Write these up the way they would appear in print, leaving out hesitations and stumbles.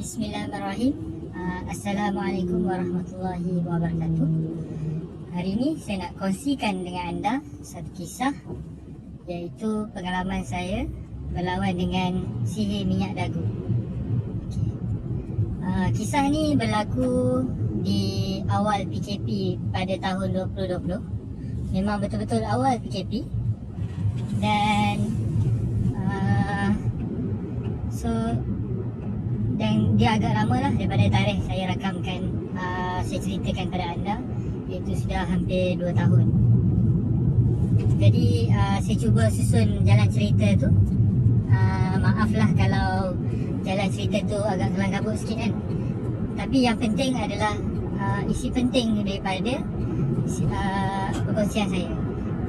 Bismillahirrahmanirrahim. Assalamualaikum warahmatullahi wabarakatuh. Hari ini saya nak kongsikan dengan anda satu kisah, iaitu pengalaman saya berlawan dengan sihir minyak dagu. Kisah ni berlaku di awal PKP pada tahun 2020. Memang betul-betul awal PKP. Dan dan dia agak lama lah daripada tarikh saya rakamkan, saya ceritakan pada anda, iaitu sudah hampir 2 tahun. Jadi saya cuba susun jalan cerita tu. Maaflah kalau jalan cerita tu agak kelang kabut sikit kan. Tapi yang penting adalah isi penting daripada perkongsian saya.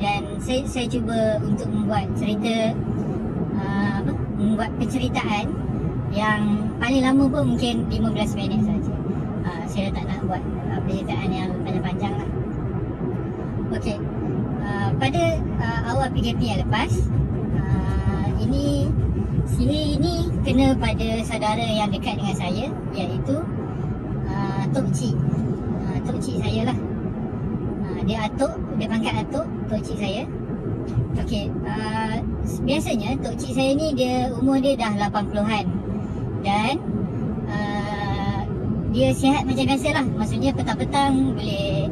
Dan saya cuba untuk membuat cerita, membuat penceritaan yang paling lama pun mungkin 15 minit saja. Saya tak nak buat penceritaan yang panjang-panjang lah. Okey, pada awal PKP yang lepas, sihir ini kena pada saudara yang dekat dengan saya, iaitu Tok Cik. Tok Cik saya lah. Dia atuk, dia pangkat atuk, Tok Cik saya. Okey, biasanya Tok Cik saya ni umur dia dah 80-an. Dan dia sihat macam biasa lah. Maksudnya petang-petang boleh,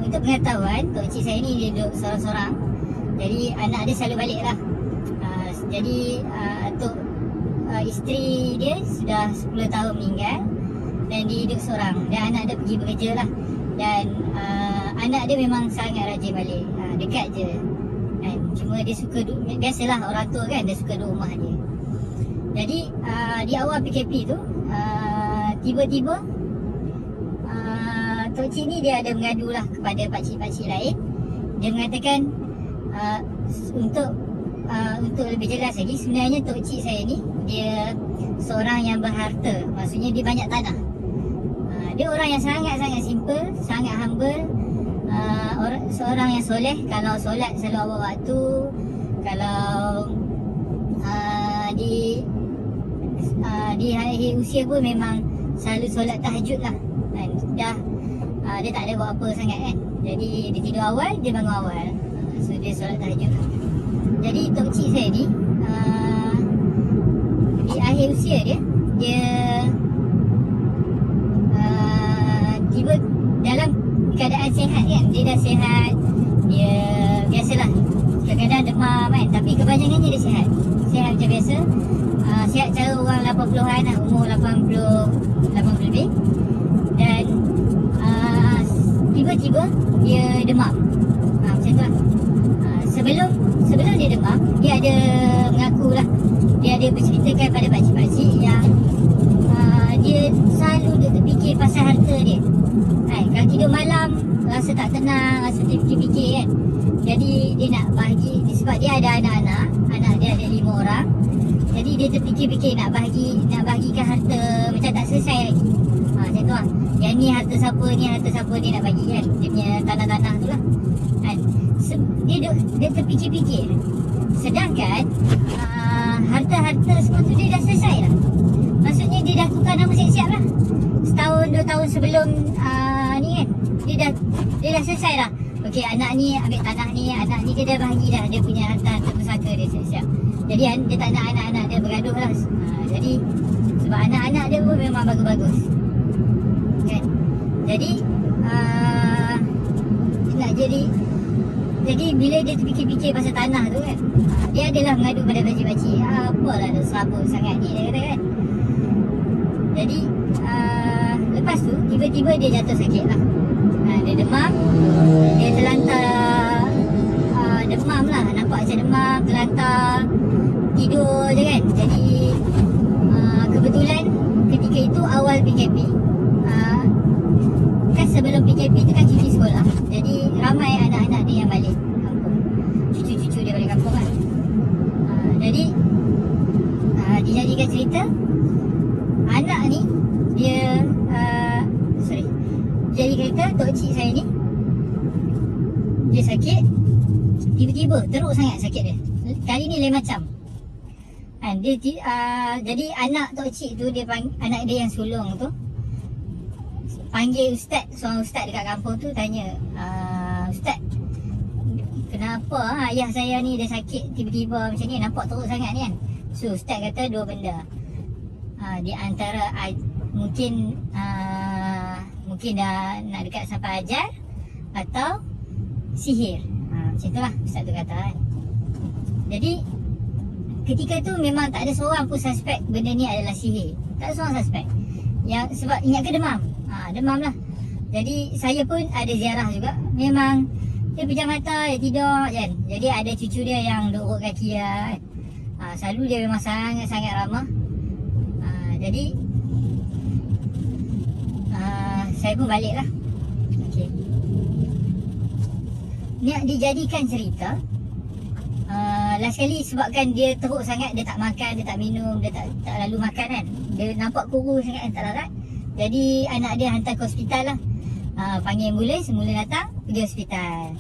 untuk pengetahuan, Tok Cik saya ni dia duduk sorang-sorang. Jadi anak dia selalu balik lah. Jadi isteri dia sudah 10 tahun meninggal, dan dia hidup seorang. Dan anak dia pergi bekerja lah. Dan anak dia memang sangat rajin balik, dekat je kan. Cuma dia suka biasalah orang tua kan, dia suka duduk rumah dia. Jadi di awal PKP tu, tiba-tiba Tok Cik ni dia ada mengadu lah kepada pakcik-pakcik lain. Dia mengatakan, untuk lebih jelas lagi, sebenarnya Tok Cik saya ni dia seorang yang berharta. Maksudnya dia banyak tanah. Dia orang yang sangat-sangat simple, sangat humble. Seorang yang soleh. Kalau solat selalu awal waktu. Kalau di akhir usia pun memang selalu solat tahajud lah kan. Dia tak ada buat apa sangat kan. Jadi dia tidur awal, dia bangun awal. So dia solat tahajud lah. Jadi Tok Cik saya ni, di akhir usia dia tiba dalam keadaan sihat kan. Dia dah sihat. Dia biasalah, kadang-kadang demam kan, tapi kebanyakannya dia sihat. Sihat macam biasa. Sihat cara orang 80-an lah, umur 80 lebih. Dan tiba-tiba dia demam. Macam tu lah. Sebelum dia demam, dia ada mengaku lah, dia ada berceritakan pada pakcik-pakcik yang dia selalu terfikir pasal harta dia. Kalau tidur malam rasa tak tenang, rasa terfikir-fikir kan. Jadi dia nak bahagi, sebab dia ada anak-anak. Anak dia ada 5 orang. Jadi dia terfikir-fikir nak bahagikan harta, macam tak selesai lagi. Macam tu lah. Yang ni harta siapa, dia nak bagi kan. Dia punya tanah-tanah tu lah kan. Dia terfikir-fikir. Sedangkan harta-harta semua tu dia dah selesai lah. Maksudnya dia dah tukar nama siap-siap lah. Setahun 2 tahun sebelum ni kan, dia dah selesai lah. Okey, anak ni ambil tanah ni, anak ni dia dah bahagi dah dia punya harta pusaka dia siap-siap. Jadi dia tak nak anak-anak dia bergaduh lah. Jadi sebab anak-anak dia pun memang bagus-bagus kan. Jadi jadi bila dia terfikir-fikir pasal tanah tu kan, dia adalah mengadu pada pakcik-pakcik. Apalah dah serabut sangat ni, dia kata kan. Jadi lepas tu tiba-tiba dia jatuh sakit lah. Dia demam. Dia terlantar, demam lah. Nampak macam demam, terlantar, tidur je kan. Jadi kebetulan ketika itu awal PKP. Kan sebelum PKP tu kan cuti sekolah. Jadi ramai anak-anak dia yang balik kampung. Cucu-cucu dia balik kampung kan. Jadi dijadikan cerita, anak ni dia jadi kereta Tok Cik saya ni, dia sakit. Tiba-tiba teruk sangat sakit dia. Kali ni lain macam. Kan jadi anak tok cik tu anak dia yang sulung tu panggil ustaz, seorang ustaz dekat kampung tu tanya, ustaz, kenapa ayah saya ni dia sakit tiba-tiba macam ni, nampak teruk sangat ni kan. So ustaz kata dua benda. Di antara mungkin dah nak dekat sampai ajal atau sihir. Macam tu lah ustaz tu kata kan. Jadi ketika tu memang tak ada seorang pun suspek benda ni adalah sihir. Tak ada seorang suspek. Sebab ingat ke demam. Demam lah. Jadi saya pun ada ziarah juga. Memang dia pejam mata, dia tidur kan. Jadi ada cucu dia yang duk urut kaki lah kan. Selalu dia memang sangat-sangat ramah. Jadi saya pun balik lah. Okay. Ni dijadikan cerita. Last kali sebabkan dia teruk sangat, dia tak makan, dia tak minum, dia tak lalu makan kan. Dia nampak kurus sangat kan, tak larat. Jadi anak dia hantar ke hospital lah. Panggil ambulans, semula datang, pergi hospital.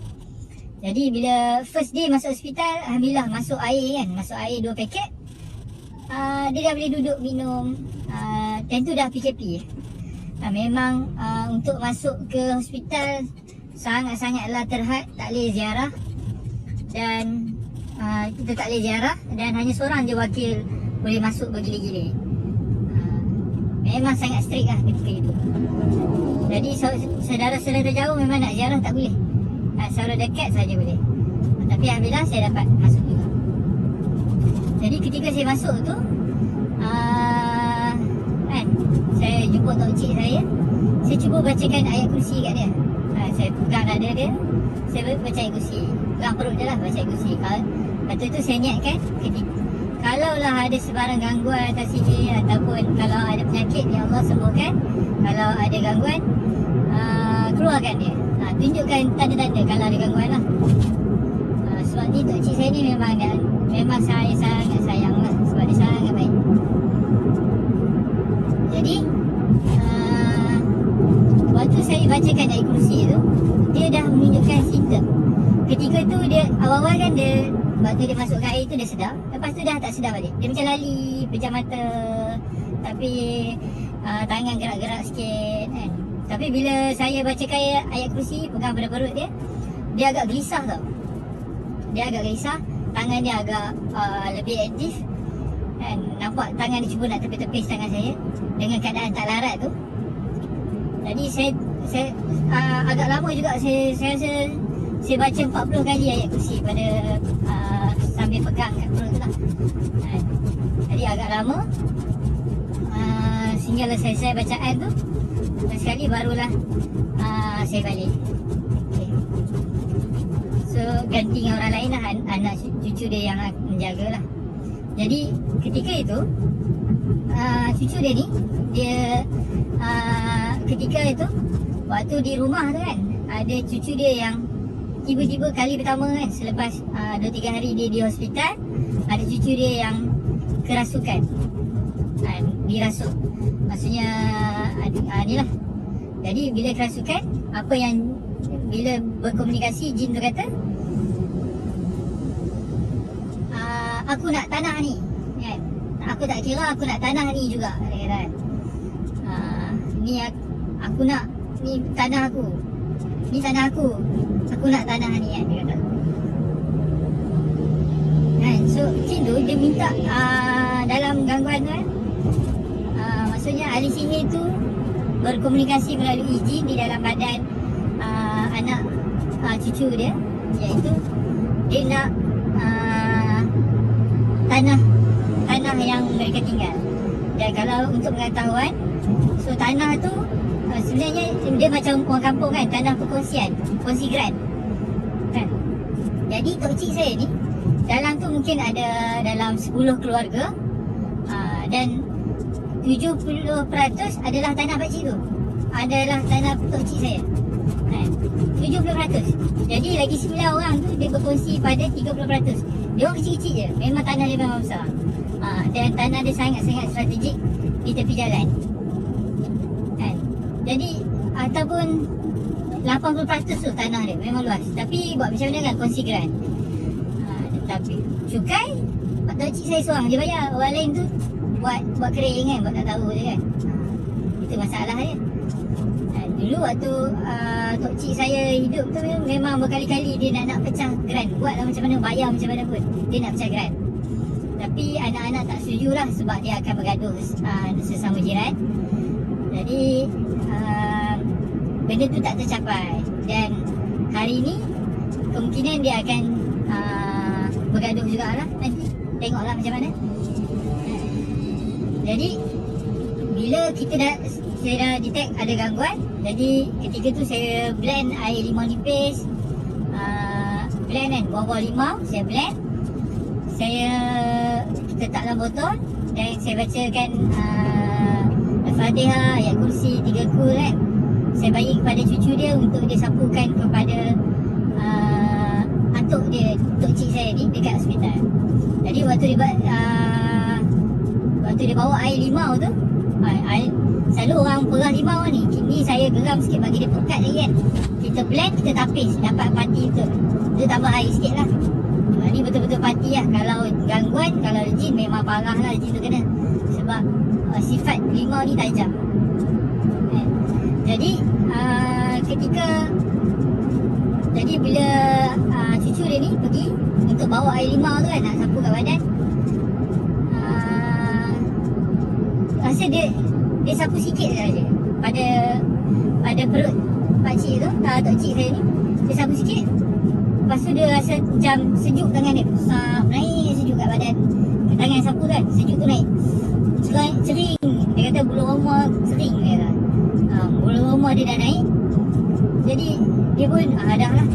Jadi bila first day masuk hospital, alhamdulillah masuk air kan, masuk air 2 paket. Dia dah boleh duduk minum. Tentu dah PKP. Memang untuk masuk ke hospital sangat-sangatlah terhad, tak boleh ziarah. Dan kita tak boleh ziarah dan hanya seorang je wakil boleh masuk bergili-gili. Memang sangat strict lah ketika itu. Jadi saudara-saudara jauh memang nak ziarah tak boleh. Saudara dekat saja boleh. Tapi alhamdulillah saya dapat masuk juga. Jadi ketika saya masuk tu kan, saya jumpa tok cik saya cuba bacakan ayat kursi kat dia. Saya pegang dada dia, saya baca ayat kursi. Pegang perut dia lah baca ayat kursi. Lepas tu saya niatkan kalaulah ada sebarang gangguan atau sihir ataupun kalau ada penyakit, ya Allah sembuhkan. Kalau ada gangguan, keluarkan dia. Tunjukkan tanda-tanda kalau ada gangguan lah. Sebab ni tok cik saya ni memang saya sangat sayang lah. Sebab dia sangat baik. Jadi waktu saya bacakan ayat kursi tu, dia dah menunjukkan simptom. Ketika tu dia awal-awal kan dia, waktu dia masuk ke air tu dia sedar. Lepas tu dah tak sedar balik. Dia macam lali, pejam mata. Tapi tangan gerak-gerak sikit kan. Tapi bila saya bacakan ayat kursi, pegang pada perut dia, dia agak gelisah tau. Dia agak gelisah. Tangan dia agak lebih aktif kan. Nampak tangan dia cuba nak tepis-tepis tangan saya dengan keadaan tak larat tu. Jadi saya agak lama juga saya rasa saya baca 40 kali ayat kursi pada sambil pegang kat perut tu lah. Jadi agak lama sehinggalah selesai bacaan tu. Dan sekali barulah saya balik. Okay. So ganti dengan orang lain lah, anak cucu dia yang menjaga lah. Jadi ketika itu cucu dia ni, dia ketika itu waktu di rumah tu kan, ada cucu dia yang tiba-tiba kali pertama kan, selepas 2-3 hari dia di hospital, ada cucu dia yang kerasukan, dirasuk. Maksudnya ni lah. Jadi bila kerasukan, apa yang bila berkomunikasi, jin tu kata, aku nak tanah ni kan? Aku tak kira, aku nak tanah ni juga, dia kata kan. Ni aku nak, ni tanah aku, ni tanah aku nak tanah ni kan, dia kata kan. So jin tu dia minta dalam gangguan tu kan, maksudnya ahli sihir tu berkomunikasi melalui jin di dalam badan anak cucu dia, iaitu dia nak tanah yang mereka tinggal. Dan kalau untuk pengetahuan, so tanah tu sebenarnya dia macam orang kampung kan, tanah perkongsian, kongsi geran kan. Jadi tok cik saya ni dalam tu mungkin ada dalam 10 keluarga, dan 70% adalah tanah pakcik tu, adalah tanah tok cik saya kan. 70%. Jadi lagi 9 orang tu dia berkongsi pada 30%. Dia orang kecil-kecil je, memang tanah dia memang besar. Dan tanah dia sangat-sangat strategik di tepi jalan kan. Jadi ataupun 80% tu tanah dia memang luas. Tapi buat macam mana kan, kongsi geran. Tapi cukai tok cik saya seorang je bayar. Orang lain tu buat kering kan, buat tak tahu je kan. Itu masalah dia. Dulu waktu tok cik saya hidup tu memang berkali-kali dia nak pecah grant. Buatlah macam mana, bayar macam mana pun dia nak pecah grant. Tapi anak-anak tak setuju lah sebab dia akan bergaduh sesama jiran. Jadi benda tu tak tercapai. Dan hari ni kemungkinan dia akan bergaduh jugalah nanti. Tengoklah macam mana. Jadi bila saya dah detect ada gangguan, jadi ketika tu saya blend air limau nipis, blend kan, buah-buah limau saya blend, saya letak dalam botol dan saya bacakan Al-Fatihah, ayat kursi 3 kul kan. Saya bagi kepada cucu dia untuk dia sapukan kepada atuk dia, tok cik saya ni dekat hospital. Jadi waktu dia bawa air limau tu, selalu orang perah limau ni, ni saya geram sikit bagi dia pekat lagi kan. Kita blend, kita tapis, dapat pati tu. Dia tambah air sikit lah. Ni betul-betul pati lah. Kalau gangguan, kalau jin memang parah lah jin tu kena. Sebab sifat limau ni tajam. Jadi Jadi bila cucu dia ni pergi untuk bawa air limau tu kan, nak sapu kat badan, rasa dia sapu sikit saja pada perut pakcik tu, tok cik saya ni. Dia sapu sikit, lepas tu dia rasa macam sejuk tangan dia, naik sejuk kat badan. Tangan sapu kan, sejuk tu naik sering. Dia kata bulu roma sering, dia kata bulu roma dia dah naik. Jadi dia pun dah lah,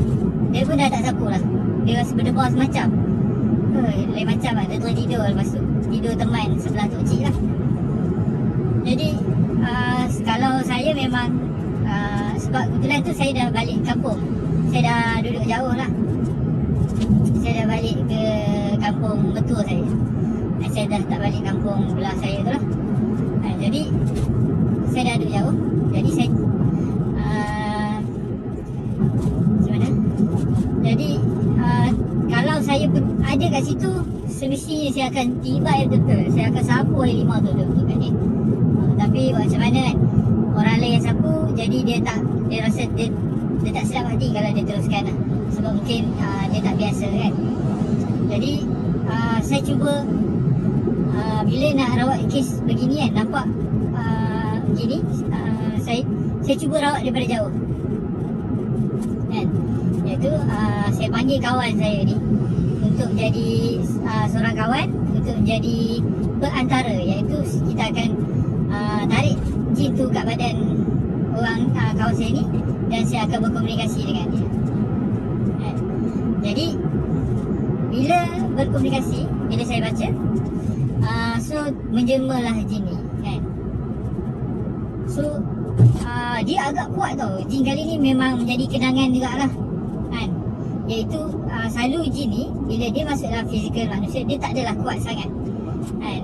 dia pun dah tak sapu lah. Dia rasa berdebar semacam lain macam lah. Dia terus tidur, lepas tu tidur teman sebelah tok cik lah. Jadi kalau saya memang sebab kebetulan tu saya dah balik kampung, saya dah duduk jauh lah. Saya dah balik ke kampung mertua saya. Saya dah tak balik kampung belah saya tu lah. Jadi saya dah duduk jauh. Jadi saya macam mana? Jadi kalau saya ada kat situ, semestinya saya akan tiba betul-betul. Saya akan sapu air limau tu untuk kat dia. Tapi macam mana kan, orang lain yang sapu, jadi dia rasa dia tak sedap hati kalau dia teruskan lah. Sebab mungkin dia tak biasa kan. Jadi saya cuba bila nak rawat kes begini kan, nampak begini, saya cuba rawat daripada jauh kan. Iaitu saya panggil kawan saya ni untuk jadi seorang kawan, untuk menjadi perantara, iaitu kita akan tarik jin tu kat badan orang kawan saya ni dan saya akan berkomunikasi dengan dia kan. Jadi bila berkomunikasi, bila saya baca, so menjemalah jin ni kan. So dia agak kuat tau. Jin kali ni memang menjadi kenangan jugalah kan. Iaitu selalu jin ni bila dia masuk dalam fizikal manusia, dia tak adalah kuat sangat kan.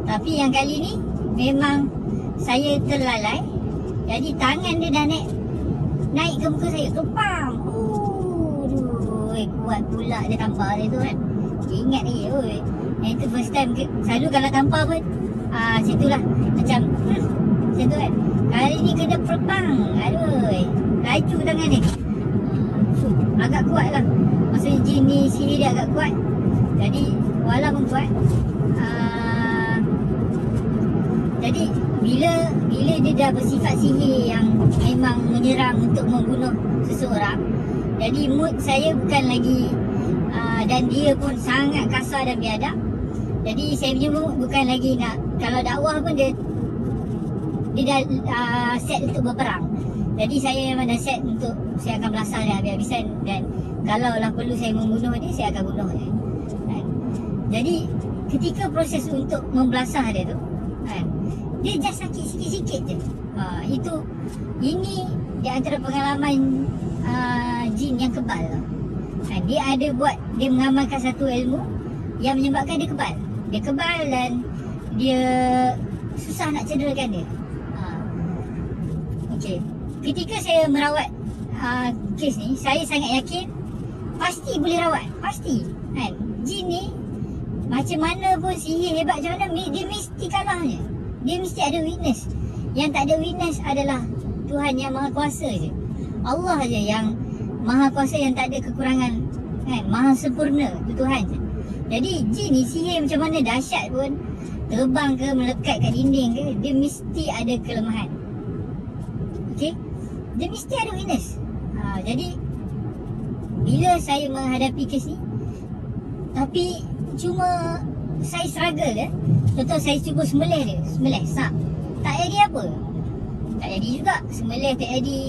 Tapi yang kali ni memang saya terlalai. Jadi tangan dia dah naik ke muka saya, kepam. Kuat pula dia tampar dia tu kan. Ingat lagi, yang itu first time selalu kalau tampar pun macam tu lah, macam tu kan. Kali ni kena perpang, laju tangan ni. Agak kuat lah. Maksudnya jin ni sini dia agak kuat. Jadi walaupun kuat, jadi bila dia dah bersifat sihir yang memang menyerang untuk membunuh seseorang, jadi mood saya bukan lagi dan dia pun sangat kasar dan biadab. Jadi saya punya mood bukan lagi nak, kalau dakwah pun dia dah set untuk berperang. Jadi saya memang dah set untuk saya akan belasah dia habis-habisan, dan kalau lah perlu saya membunuh dia, saya akan bunuh dia kan? Jadi ketika proses untuk membelasah dia tu kan, dia just sakit sikit-sikit je. Ini di antara pengalaman jin yang kebal lah. Dia ada dia mengamalkan satu ilmu yang menyebabkan dia kebal. Dia kebal dan dia susah nak cederakan dia. Okey. Ketika saya merawat kes ni, saya sangat yakin pasti boleh rawat. Pasti kan. Jin ni macam mana pun sihir hebat macam mana, dia mesti kalahnya. Dia mesti ada witness. Yang tak ada witness adalah Tuhan yang Maha Kuasa je. Allah je yang Maha Kuasa, yang tak ada kekurangan kan, Maha sempurna tu Tuhan je. Jadi jin ni sihir macam mana dahsyat pun, terbang ke, melekat kat dinding ke, dia mesti ada kelemahan. Okey, dia mesti ada witness. Jadi bila saya menghadapi kes ni, tapi cuma saya struggle contoh saya cuba sembelih sap, tak jadi apa, tak jadi juga. Sembelih tak jadi.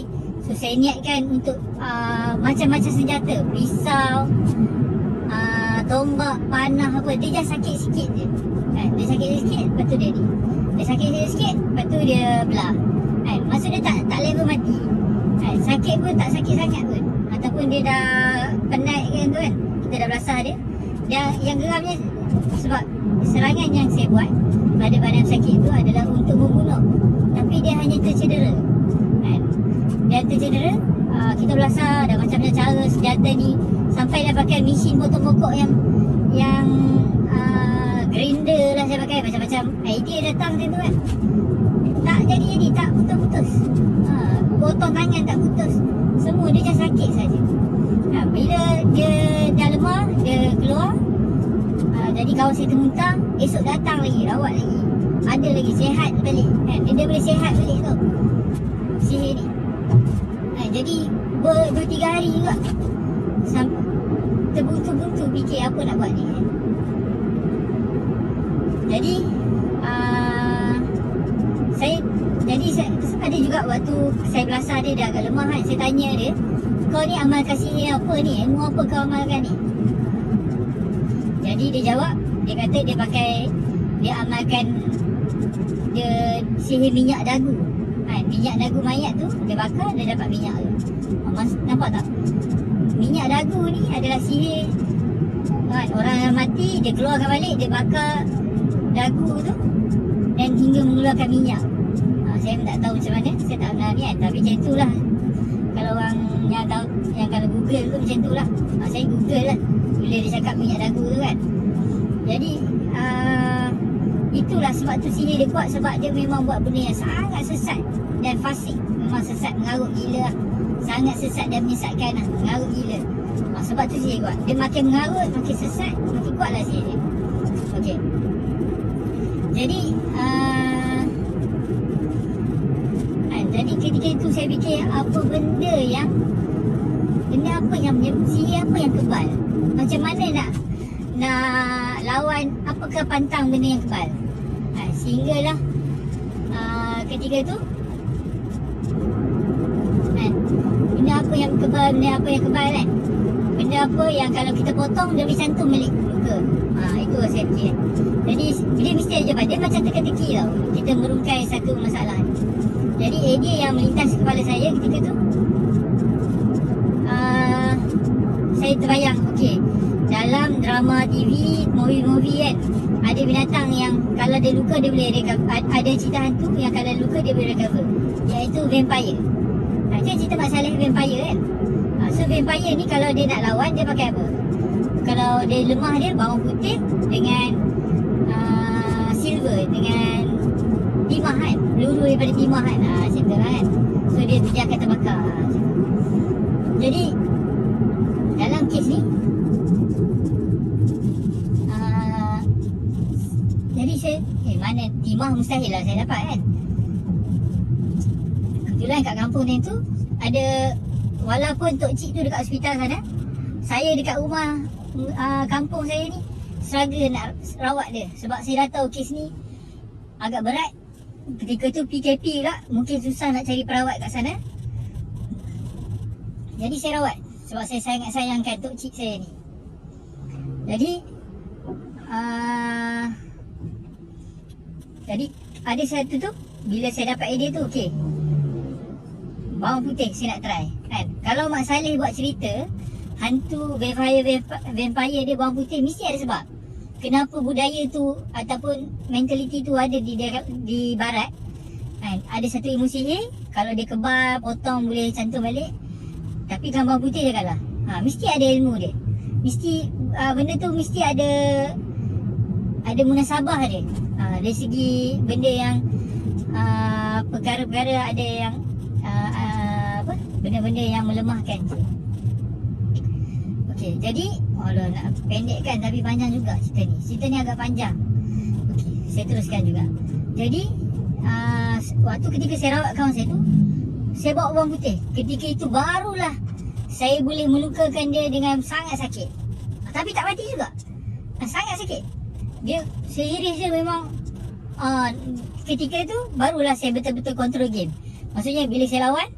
So saya niatkan untuk macam-macam senjata, pisau, tombak, panah apa, dia just sakit sikit je kan. Dia sakit sikit, lepas tu dia ni. Dia sakit sikit, lepas tu dia belah kan. Maksud dia tak level mati kan. Sakit pun tak sakit sangat pun, ataupun dia dah penat kan tu kan, kita dah belasah dia. Yang geramnya sebab serangan yang saya buat pada badan sakit tu adalah untuk membunuh, tapi dia hanya tercedera kan. Dia tercedera, kita belasah dah macam-macam cara senjata ni, sampai dah pakai mesin potong pokok yang grinder lah saya pakai, macam-macam idea datang macam tu kan. Tak jadi, tak putus-putus. Potong tangan tak putus, semua dia just sakit saja. Bila dia dah lemah, dia keluar, jadi kawan saya termuntah. Esok datang lagi, rawat lagi, ada lagi, sihat balik kan. Dia boleh sihat balik tu sihir ni. Jadi ber-3 hari juga terbuntu-buntu fikir apa nak buat ni kan. Jadi saya ada juga waktu saya belasah dia dah agak lemah kan. Saya tanya dia, kau ni amalkan sihir apa ni? Ilmu apa kau amalkan ni? Jadi dia jawab, dia kata dia amalkan sihir minyak dagu kan. Minyak dagu mayat tu dia bakar, dia dapat minyak tu. Nampak tak? Minyak dagu ni adalah sihir kan. Orang yang mati, dia keluarkan balik, dia bakar dagu tu dan hingga mengeluarkan minyak. Saya pun tak tahu macam mana, saya tak kenal ni kan. Tapi macam itulah, kalau orang yang tahu, yang kalau Google tu macam itulah. Saya Google lah bila dia cakap minyak dagu tu kan. Jadi itulah sebab tu sihir dia kuat, sebab dia memang buat benda yang sangat sesat dan fasik. Memang sesat, mengarut gila lah. Sangat sesat dan menyesatkan lah, mengarut gila. Sebab tu sihir kuat. Dia makin mengarut, makin sesat, makin kuat lah sihir dia. Okey. Jadi jadi ketika itu saya fikir, benda apa yang sihir apa yang kebal. Macam mana nak lawan, apakah pantang benda yang kebal. Sehinggalah ketika tu benda apa yang kebal kan. Benda apa yang kalau kita potong dia boleh cantum balik muka. Itu saya fikir. Jadi dia mesti ada jawapan. Dia macam teka-teki tau, kita merungkai satu masalah. Jadi idea yang melintas kepala saya ketika tu, saya terbayang, okey, dalam drama TV, movie kan, ada binatang yang kalau dia luka dia boleh recover. Ada cerita hantu yang kalau luka dia boleh recover, iaitu vampire. Macam cerita Mak Saleh vampire kan. So vampire ni kalau dia nak lawan, dia pakai apa? Kalau dia lemah, dia bawang putih dengan silver, dengan timah kan, peluru daripada timah kan. Macam tu kan. So dia akan terbakar. Jadi dalam kes ni jadi saya mana timah mustahil lah saya dapat kan. Kebetulan kat kampung ni tu ada, walaupun tok cik tu dekat hospital sana, saya dekat rumah kampung saya ni struggle nak rawat dia. Sebab saya dah tahu kes ni agak berat. Ketika tu PKP pula, mungkin susah nak cari perawat kat sana. Jadi saya rawat sebab saya sangat sayangkan tok cik saya ni. Jadi ada satu tu, bila saya dapat idea tu, okey, bawang putih saya nak try kan. Kalau Mak Saleh buat cerita hantu vampire dia bawang putih, mesti ada sebab. Kenapa budaya tu ataupun mentaliti tu ada di barat kan. Ada satu ilmu sihir, kalau dia kebal, potong boleh cantum balik. Tapi kan bawang putih dia kalah. Mesti ada ilmu dia. Mesti benda tu mesti ada ada munasabah dia. Dari segi benda yang perkara-perkara ada yang benda-benda yang melemahkan je. Okey, jadi nak pendekkan tapi panjang juga cerita ni. Cerita ni agak panjang. Okey, saya teruskan juga. Jadi waktu ketika saya rawat kawan saya tu, saya bawa bawang putih. Ketika itu barulah saya boleh melukakan dia dengan sangat sakit. Tapi tak mati juga. Sangat sakit. Dia seiris dia memang ketika tu barulah saya betul-betul control game. Maksudnya bila saya lawan,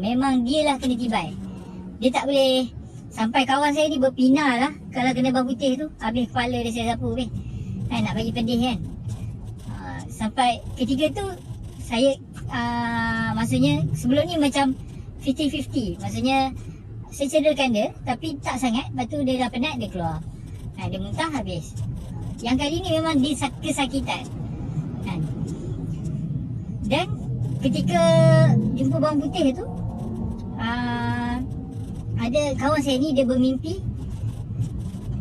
memang dia lah kena tibai. Dia tak boleh. Sampai kawan saya ni berpinah lah kalau kena bawang putih tu. Habis kepala dia saya sapu weh. Nak bagi pedih kan. Sampai ketika tu saya maksudnya sebelum ni macam 50-50. Maksudnya saya cederakan dia tapi tak sangat. Lepas tu dia dah penat, dia keluar. Dia muntah, habis. Yang kali ni memang dia kesakitan. Dan ketika jumpa bawang putih tu, ada kawan saya ni, dia bermimpi.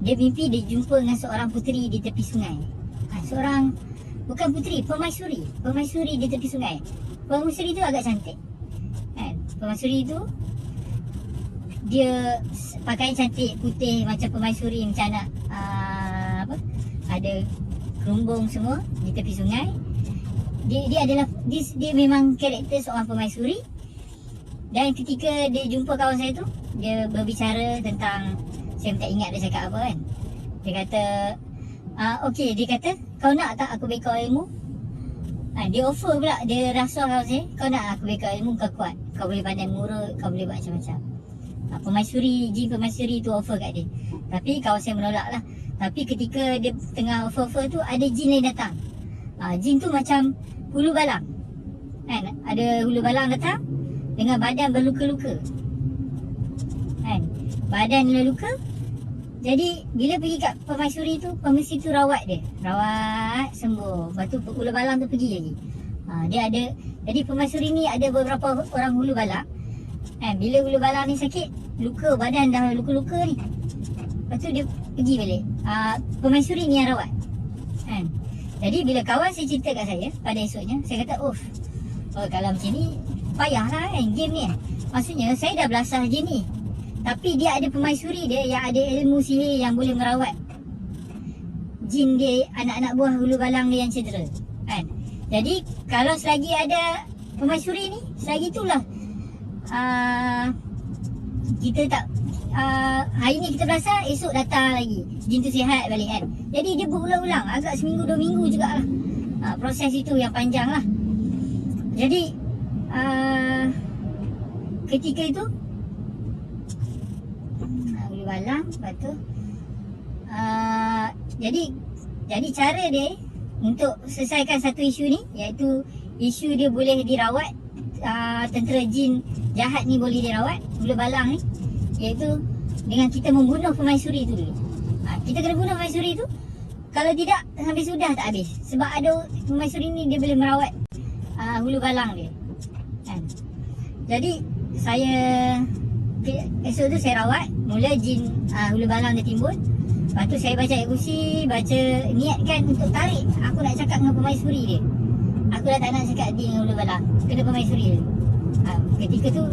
Dia mimpi dia jumpa dengan seorang puteri di tepi sungai. Seorang, bukan puteri, permaisuri. Permaisuri di tepi sungai. Permaisuri tu agak cantik. Permaisuri tu dia pakaian cantik, putih macam permaisuri, macam anak ada kerumbung semua di tepi sungai. Dia memang karakter seorang permaisuri. Dan ketika dia jumpa kawan saya tu, dia berbicara tentang, saya tak ingat dia cakap apa kan. Dia kata, okey, dia kata, kau nak tak aku beri kau ilmu? Dia offer pula, dia rasuah kawan saya, kau nak aku beri kau ilmu, kau kuat, kau boleh pandai mengurut, kau boleh buat macam-macam. Permaisuri, jin permaisuri tu offer kat dia. Tapi kawan saya menolak lah. Tapi ketika dia tengah offer-offer tu, ada jin lain datang. Jin tu macam hulu balang. Ada hulu balang datang dengan badan berluka-luka. Badan luka. Jadi bila pergi kat permaisuri tu, permaisuri tu rawat dia. Rawat, sembuh. Lepas tu hulu balang tu pergi lagi. Dia ada, jadi permaisuri ni ada beberapa orang hulu balang. Bila hulu balang ni sakit, luka, badan dah luka-luka ni. Lepas tu dia pergi balik. Permaisuri ni yang rawat. Jadi bila kawan saya cerita kat saya pada esoknya, saya kata, oh kalau macam ni payahlah kan game ni. Maksudnya saya dah belasah je ni, tapi dia ada permaisuri dia yang ada ilmu sihir yang boleh merawat jin dia, anak-anak buah hulu balang dia yang cedera. Jadi kalau selagi ada permaisuri ni, selagi itulah kita tak hari ni kita belasah, esok datang lagi jin tu sihat balik kan. Jadi dia berulang-ulang, agak seminggu 2 minggu jugalah. Proses itu yang panjang lah. Jadi ketika itu hulu balang, lepas tu jadi cara dia untuk selesaikan satu isu ni, iaitu isu dia boleh dirawat, tentera jin jahat ni boleh dirawat, hulu balang ni, iaitu dengan kita membunuh permaisuri tu dulu. Kita kena bunuh permaisuri tu. Kalau tidak, sampai sudah tak habis. Sebab ada permaisuri ni, dia boleh merawat hulu balang dia. Jadi saya esok tu saya rawat. Mula jin hulu balang dia timbul. Lepas tu saya baca ayat kursi, baca, niatkan untuk tarik aku nak cakap dengan permaisuri dia. Aku dah tak nak cakap dengan hulu balang, kena permaisuri dia. Ketika tu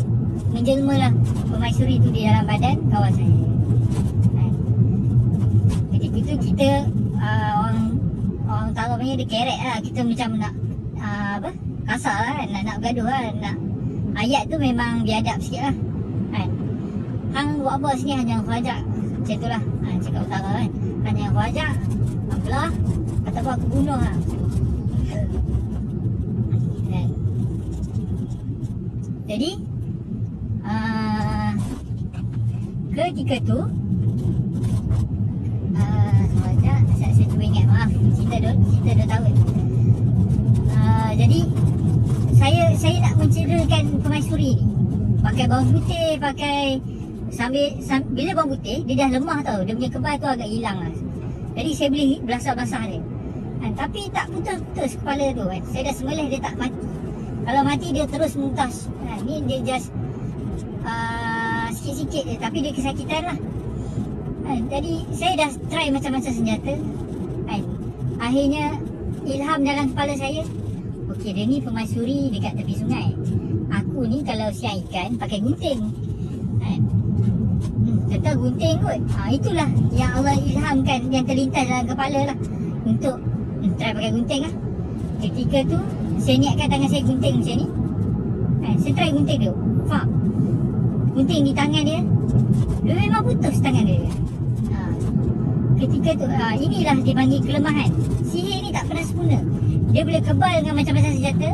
menjelmalah permaisuri tu di dalam badan kawan saya. Ketika tu kita orang utara punya dia kerek lah. Kita macam nak kasar lah kan, nak bergaduh lah, nak ayat tu memang biadab sikit lah kan. Hang buat apa sini, hanya fajak macam tu lah, cakap utara kan, hanya fajak belah, kata apa aku bunuh lah kan. Jadi ketika tu saya cuba ingat, maaf, cerita 2 tahun. Jadi saya nak mencederakan permaisuri ni pakai bawang putih, sambil bila bawang putih dia dah lemah tau, dia punya kebal tu agak hilang lah. Jadi saya boleh belasah-belasah dia tapi tak putus-putus kepala tu kan. Saya dah sembelih, dia tak mati. Kalau mati dia terus muntas. Ni dia just sikit-sikit je, tapi dia kesakitan lah. Jadi saya dah try macam-macam senjata. akhirnya ilham dalam kepala saya, okey, dia ni pemaisuri dekat tepi sungai. Aku ni kalau siang ikan pakai gunting kan. Kata gunting kot. Itulah yang Allah ilhamkan, yang terlintas dalam kepala lah untuk try pakai gunting lah. Ketika tu saya niatkan tangan saya gunting macam ni kan. Saya try gunting dulu, faham? Gunting di tangan dia, dia memang putus tangan dia. Ketika tu inilah dipanggil kelemahan. Sihir ni tak pernah sempurna. Dia boleh kebal dengan macam-macam senjata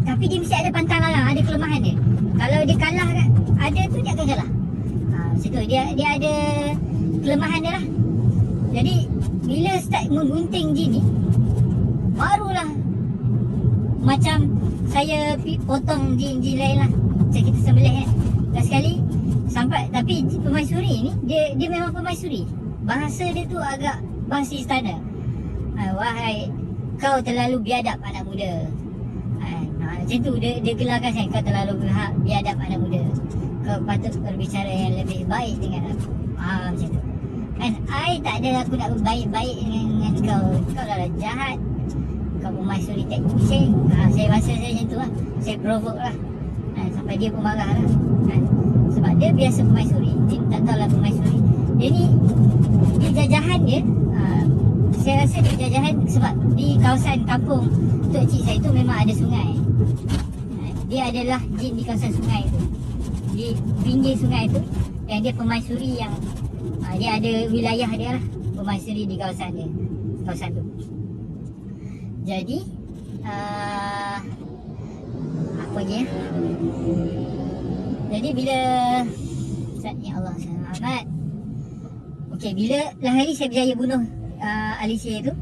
tapi dia mesti ada pantang larang, ada kelemahan dia. Kalau dia kalah kan, ada tu dia akan kalah. Macam tu, dia ada kelemahan dia lah. Jadi bila start menggunting jin ni, barulah macam saya potong jin-jin lain lah. Macam kita sembelih kan. Last sekali sampai, tapi pemaisuri ni dia memang pemaisuri. Bahasa dia tu agak bahasa istana. Wahai kau terlalu biadab anak muda. Macam tu dia gelarkan saya, kau terlalu biadab anak muda. Kau patut berbicara yang lebih baik dengan aku. Macam tu. Kan I tak ada aku nak berbaik-baik dengan kau. Kau dah jahat. Kau pemaisuri tak kucing. Saya rasa saya macam tu lah. Saya provoke lah. Sampai dia pun marah lah. Sebab dia biasa pemaisuri. Dia tak tahulah pemaisuri. Dia ni, dia jajahan dia. Saya rasa dia jajahan sebab di kawasan kampung Tok Cik saya tu memang ada sungai. Dia adalah jin di kawasan sungai tu, di pinggir sungai tu. Dan dia pemaisuri yang dia ada wilayah dia lah, pemaisuri di kawasan dia, kawasan tu. Jadi apa je? Jadi bila ya Allah selamat. Okey, bila lah hari saya berjaya bunuh Alicia tu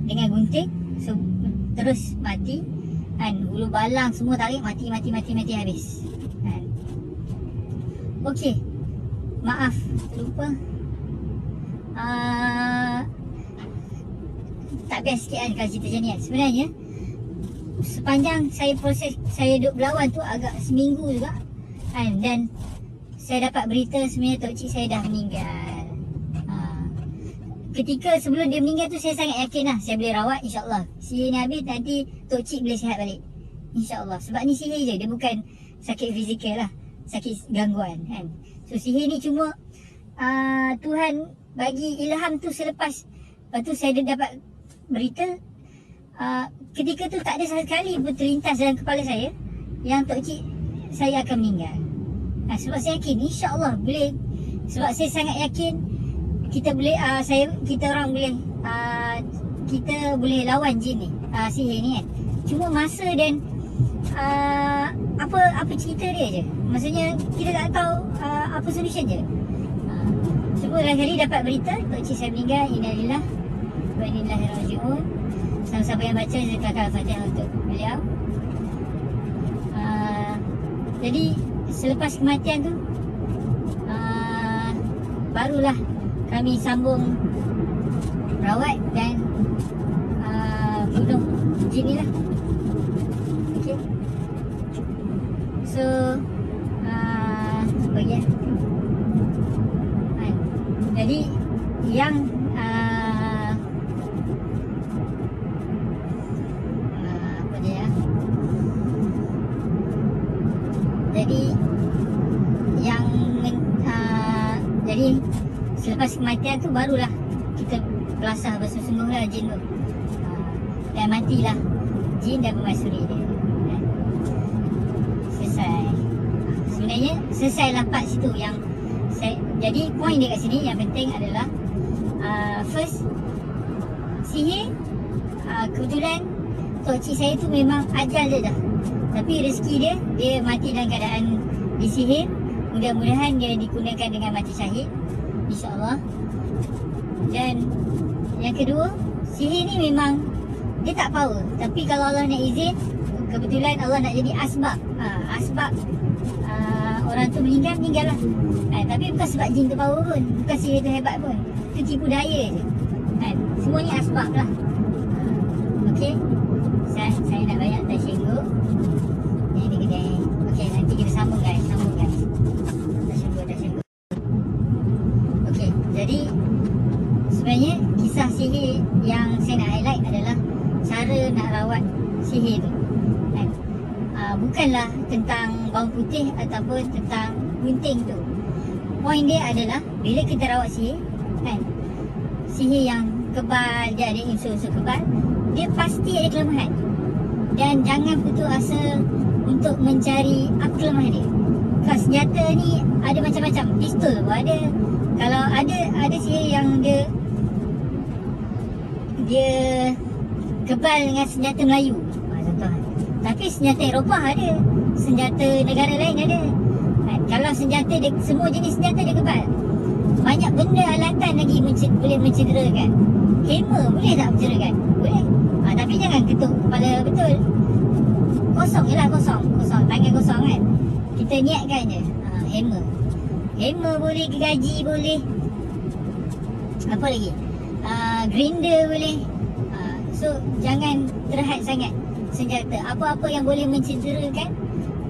dengan gunting, terus mati kan, bulu balang semua tarik, mati habis kan. Okey, maaf terlupa, tak best sikit kan kalau cerita macam ni kan. Sebenarnya sepanjang saya proses saya duduk berlawan tu agak seminggu juga kan, dan saya dapat berita sebenarnya Tok Cik saya dah meninggal. Ketika sebelum dia meninggal tu saya sangat yakin lah saya boleh rawat, insyaAllah sihir ni habis nanti Tok Cik boleh sihat balik, insyaAllah. Sebab ni sihir je, dia bukan sakit fizikal lah, sakit gangguan kan. So sihir ni cuma Tuhan bagi ilham tu selepas. Lepas tu saya dapat berita, ketika tu tak ada sekali pun terlintas dalam kepala saya yang Tok Cik saya akan meninggal. Sebab saya yakin insyaAllah boleh. Sebab saya sangat yakin kita boleh, kita orang boleh, kita boleh lawan jin ni, sihir ni kan. Cuma masa dan apa cerita dia je. Maksudnya kita tak tahu apa solution je. Cuma lain kali dapat berita Tok Cik saya meninggal, innalillah wa inna ilaihi raji'un. Siapa yang baca zakat al-Fatihah untuk beliau. Jadi selepas kematian tu barulah kami sambung rawat dan bunuh jin ni lah. Okay. So apa ya, jadi yang apa dia, jadi yang jadi selepas kematian tu barulah kita belasah bersungguh lah jin tu, dan matilah jin dan pemaisuri dia. Selesai. Sebenarnya selesailah part situ yang saya, jadi poin dia kat sini yang penting adalah first, sihir kebetulan Tok Cik saya tu memang ajal dia dah, tapi rezeki dia mati dalam keadaan disihir. Mudah-mudahan dia digunakan dengan mati syahid, InsyaAllah. Dan yang kedua, sihir ni memang dia tak power, tapi kalau Allah nak izin, kebetulan Allah nak jadi asbab, asbab orang tu meninggal lah. Tapi bukan sebab jin tu power pun, bukan sihir tu hebat pun, itu tipu daya je kan. Semua ni asbab lah. Okey, saya nak banyak tersinggung. Ini kedai. Okey, nanti kita sambung guys, Tersinggung. Okey, jadi sebenarnya kisah nak rawat sihir tu kan? Bukanlah tentang bawang putih ataupun tentang gunting tu. Poin dia adalah bila kita rawat sihir kan, sihir yang kebal, dia ada unsur-unsur kebal, dia pasti ada kelemahan. Dan jangan putus asa untuk mencari apa kelemahan dia. Kalau senjata ni ada macam-macam, pistol pun ada. Kalau ada sihir yang dia kebal dengan senjata Melayu, contoh. Tapi senjata Eropah ada, senjata negara lain ada. Kalau senjata dia, semua jenis senjata dia kebal. Banyak benda alatan lagi boleh mencederakan. Hammer boleh tak mencederakan? Boleh. Tapi jangan ketuk kepala betul. Kosong je lah, kosong. Tangan kosong kan. Kita niatkan je. Hammer boleh, gergaji boleh. Apa lagi? Grinder boleh. So jangan terhad sangat senjata. Apa-apa yang boleh mencederakan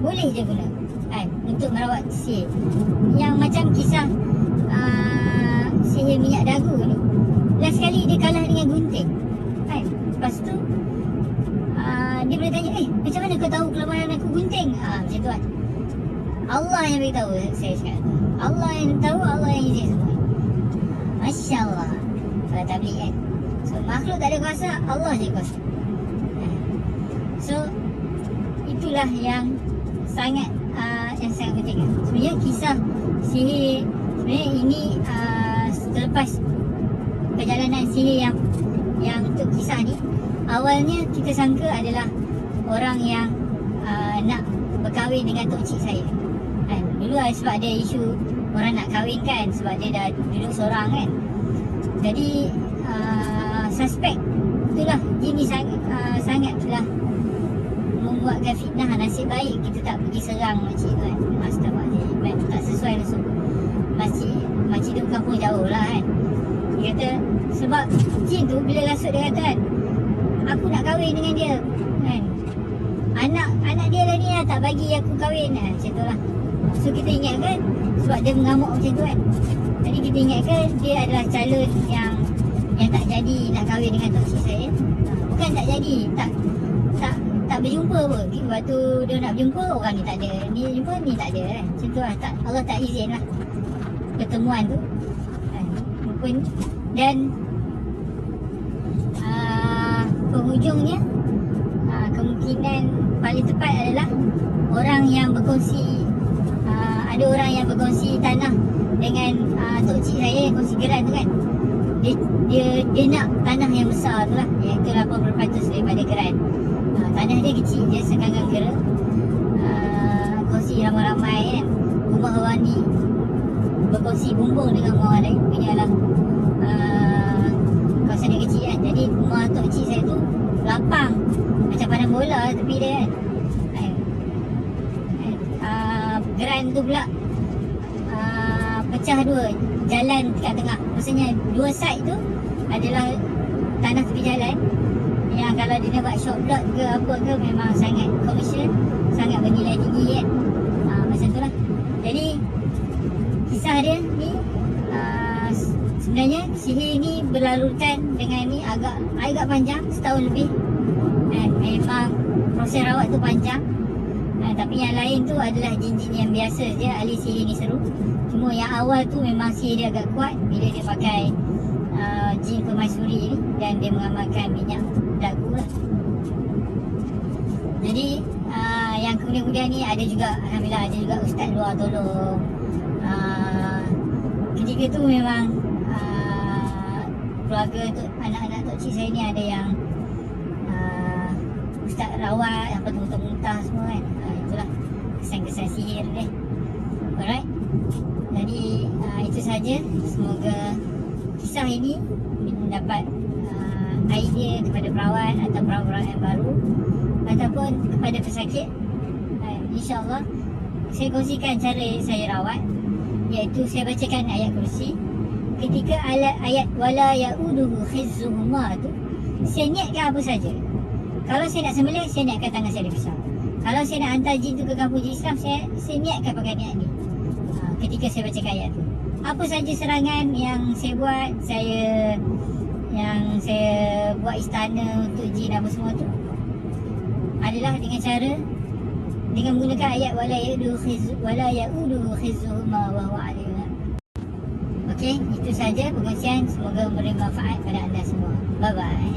boleh je guna kan, untuk merawat sihir. Yang macam kisah sihir minyak dagu ni, last kali dia kalah dengan gunting kan. Lepas tu dia boleh tanya, macam mana kau tahu kelemahan aku gunting? Macam tu kan. Allah yang beritahu, saya cakap. Allah yang tahu, Allah yang izin semua. Masya Allah. Kalau tabligh kan, so makhluk tak ada kuasa, Allah je kuasa. So itulah yang sangat penting. Sebenarnya kisah sihir, sebenarnya ini selepas perjalanan sihir yang untuk kisah ni, awalnya kita sangka adalah orang yang nak berkahwin dengan tok cik saya kan. Dulu sebab ada isu orang nak kahwin kan, sebab dia dah duduk seorang kan. Jadi suspek itulah jin ni sangatlah membuatkan fitnah. Nasib baik kita tak pergi serang makcik tu kan. Astagfirullahaladzim, tak sesuai langsung. Makcik tu kampung jauh lah kan. Dia kata sebab jin tu bila rasuk dia kata kan, aku nak kahwin dengan dia kan, anak dia lah ni lah, tak bagi aku kahwin lah. Macam tu lah. So kita ingatkan sebab dia mengamuk macam tu kan, jadi kita ingatkan dia adalah calon yang tak jadi nak kahwin dengan tok cik saya. Bukan tak jadi, tak berjumpa pun. Waktu dia nak berjumpa, orang ni tak ada, ni jumpa ni tak ada kan. Macam tu lah. Allah tak izin lah pertemuan tu kan. Dan penghujungnya kemungkinan paling tepat adalah orang yang berkongsi, ada orang yang berkongsi tanah dengan tok cik saya, kongsi geran tu kan. Dia nak tanah yang besar tu lah, iaitu 80% daripada geran. Tanah dia kecil je, sekanggang kera. Kongsi ramai-ramai kan. Rumah orang ni berkongsi bumbung dengan rumah orang lain, punya lah kawasan dia kecil kan. Jadi rumah tok cik saya tu lapang, macam pandang bola tepi dia kan. Geran tu pula pecah dua, jalan dekat tengah. Maksudnya dua side tu adalah tanah tepi jalan, yang kalau dia nak buat shop block ke apa ke memang sangat komersial, sangat bernilai tinggi kan. Macam tu lah. Jadi kisah dia ni sebenarnya sihir ni berlalutan dengan ni agak panjang, setahun lebih. Memang proses rawat tu panjang. Tapi yang lain tu adalah jin-jin yang biasa je. Ahli sihir ni seru. Cuma yang awal tu memang sihir dia agak kuat bila dia pakai jin permaisuri ni, dan dia mengamalkan minyak dagu lah. Jadi yang kemudian-kemudian ni ada juga, alhamdulillah ada juga ustaz luar tolong. Ketika tu memang keluarga tu, anak-anak tok cik saya ni ada yang ustaz rawat, apa tu, muntah semua kan. Itulah kesan-kesan sihir dia. Alright. Jadi itu saja. Semoga kisah ini mendapat idea kepada perawat atau perawat yang baru ataupun kepada pesakit. InsyaAllah saya kongsikan cara saya rawat, iaitu saya bacakan ayat kursi. Ketika ayat wala ya'uduhu khizzuhuma tu, saya niatkan apa saja. Kalau saya nak sembelih, saya niatkan tangan saya dipisah. Kalau saya nak hantar jin tu ke kampung jin Islam, saya niatkan pakai niat ni. Ketika saya baca ayat tu, apa saja serangan yang saya buat, saya yang saya buat istana untuk jin apa semua tu adalah dengan cara dengan menggunakan ayat wala ya'uduhu khizzuhuma wa huwa aliyyun. Okey, itu saja perkongsian, semoga memberi manfaat pada anda semua. Bye bye.